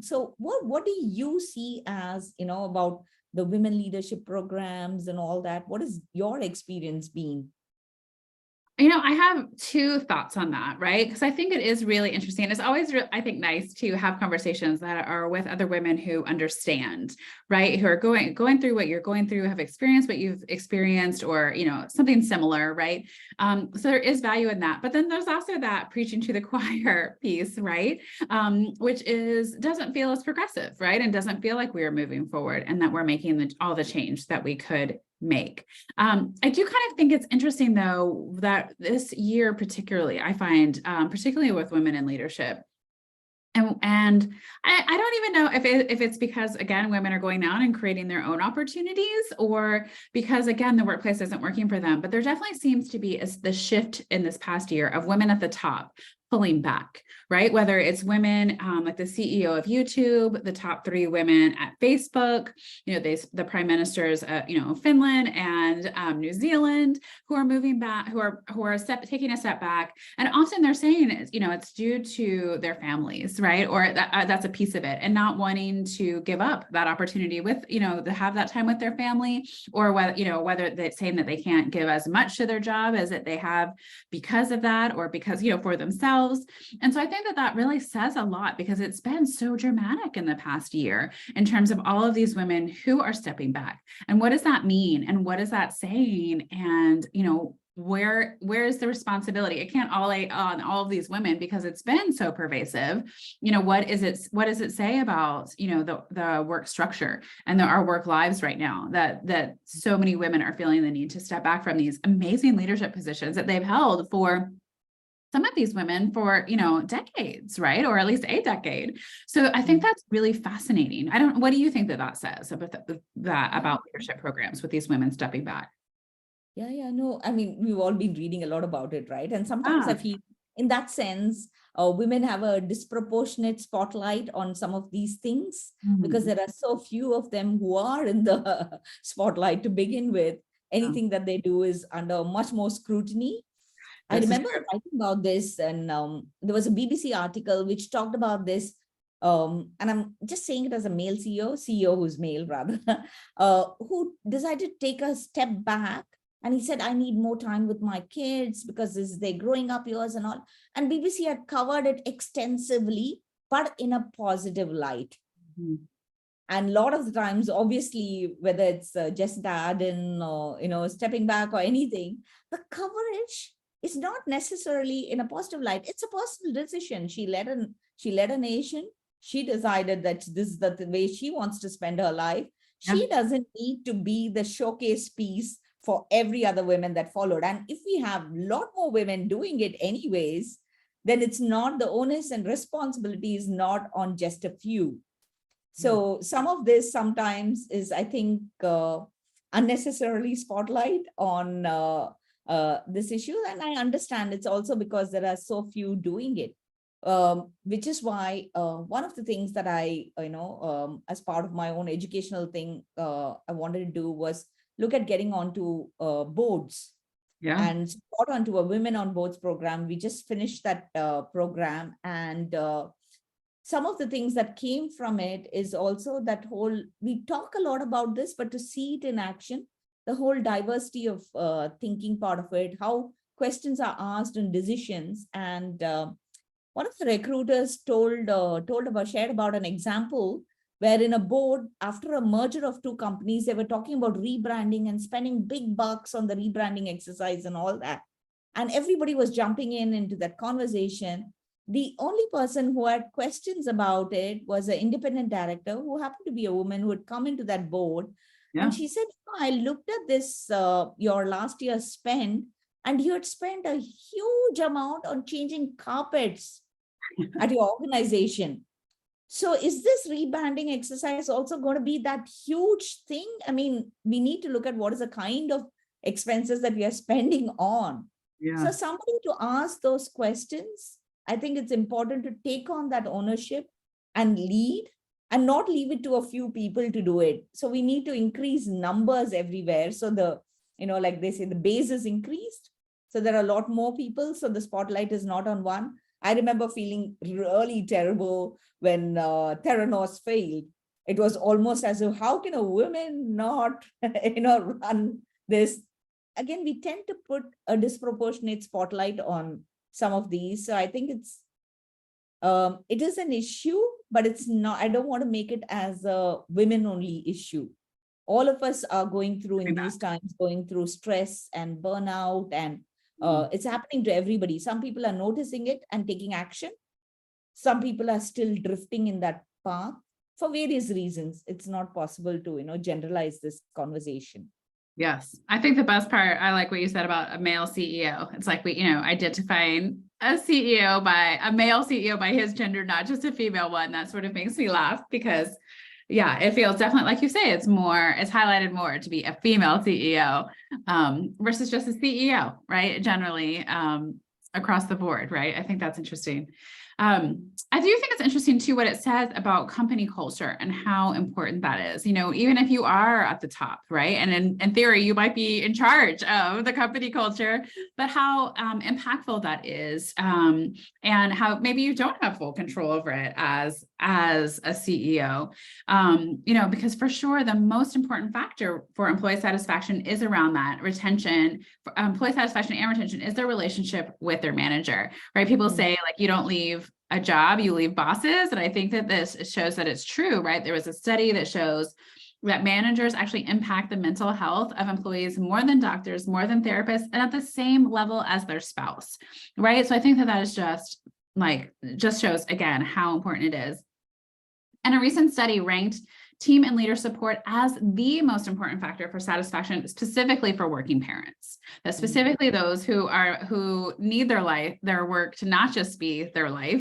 So what do you see as, about the women leadership programs and all that? What is your experience been? I have two thoughts on that, right? Because I think it is really interesting. It's always, I think, nice to have conversations that are with other women who understand, right? Who are going through what you're going through, have experienced what you've experienced, or something similar, right? So there is value in that. But then there's also that preaching to the choir piece, right? Which doesn't feel as progressive, right? And doesn't feel like we are moving forward and that we're making all the change that we could make. I do kind of think it's interesting, though, that this year particularly, I find, particularly with women in leadership, and I don't even know if it's because, again, women are going out and creating their own opportunities, or because, again, the workplace isn't working for them. But there definitely seems to be the shift in this past year of women at the top pulling back, right? Whether it's women like the CEO of YouTube, the top 3 women at Facebook, the prime ministers, Finland and New Zealand, who are moving back, who are taking a step back, and often they're saying it's due to their families, right? Or that's a piece of it, and not wanting to give up that opportunity with to have that time with their family, or whether they're saying that they can't give as much to their job as that they have because of that, or because for themselves. And so I think that really says a lot, because it's been so dramatic in the past year in terms of all of these women who are stepping back. And what does that mean? And what is that saying? And, where is the responsibility? It can't all lay on all of these women, because it's been so pervasive. What does it say about, the work structure and our work lives right now, that so many women are feeling the need to step back from these amazing leadership positions that they've held for some of these women for, decades, right? Or at least a decade. So I think that's really fascinating. What do you think that says about leadership programs with these women stepping back? Yeah, no, I mean, we've all been reading a lot about it, right? And sometimes I feel in that sense, women have a disproportionate spotlight on some of these things, because there are so few of them who are in the spotlight to begin with. Anything that they do is under much more scrutiny. I remember writing about this, and there was a BBC article which talked about this. And I'm just saying it as a male CEO who's male rather, who decided to take a step back. And he said, I need more time with my kids because this is their growing up years and all. And BBC had covered it extensively, but in a positive light. Mm-hmm. And a lot of the times, obviously, whether it's Jessica Ardern or, stepping back or anything, the coverage is not necessarily in a positive light. It's a personal decision. She led a nation. She decided that this is the way she wants to spend her life. Yeah. She doesn't need to be the showcase piece for every other women that followed. And if we have a lot more women doing it anyways, then it's not, the onus and responsibility is not on just a few. So some of this sometimes is, I think, unnecessarily spotlight on this issue. And I understand it's also because there are so few doing it, which is why one of the things that I, as part of my own educational thing, I wanted to do was look at getting onto boards. Yeah. And got onto a Women on Boards program. We just finished that program, and some of the things that came from it is also that whole, we talk a lot about this, but to see it in action, the whole diversity of thinking part of it, how questions are asked and decisions. And one of the recruiters shared about an example where in a board, after a merger of 2 companies, they were talking about rebranding and spending big bucks on the rebranding exercise and all that. And everybody was jumping into that conversation. The only person who had questions about it was an independent director who happened to be a woman who had come into that board. Yeah. And she said, I looked at this, your last year's spend, and you had spent a huge amount on changing carpets at your organization. So is this rebranding exercise also going to be that huge thing? I mean, we need to look at what is the kind of expenses that we are spending on. Yeah. So somebody to ask those questions, I think it's important to take on that ownership and lead, and not leave it to a few people to do it. So we need to increase numbers everywhere. So like they say, the base is increased. So there are a lot more people. So the spotlight is not on one. I remember feeling really terrible when Theranos failed. It was almost as if, how can a woman not, run this? Again, we tend to put a disproportionate spotlight on some of these. So I think it is an issue, but it's not, I don't want to make it as a women only issue. All of us are going through in these times, going through stress and burnout, and it's happening to everybody. Some people are noticing it and taking action. Some people are still drifting in that path for various reasons. It's not possible to, generalize this conversation. Yes. I think the best part, I like what you said about a male CEO. It's like identifying a male CEO by his gender, not just a female one. That sort of makes me laugh because yeah, it feels definitely, like you say, it's highlighted more to be a female CEO versus just a CEO, right? Generally across the board, right? I think that's interesting. I do think it's interesting too, what it says about company culture and how important that is, even if you are at the top, right? And in theory, you might be in charge of the company culture, but how impactful that is, and how maybe you don't have full control over it as a CEO, because for sure, the most important factor for employee satisfaction is around that retention. Employee satisfaction and retention is their relationship with their manager, right? People say like, you don't leave a job, you leave bosses. And I think that this shows that it's true, right? There was a study that shows that managers actually impact the mental health of employees more than doctors, more than therapists, and at the same level as their spouse, right? So I think that is just shows again how important it is. And a recent study ranked team and leader support as the most important factor for satisfaction, specifically for working parents, that specifically those who need their work to not just be their life,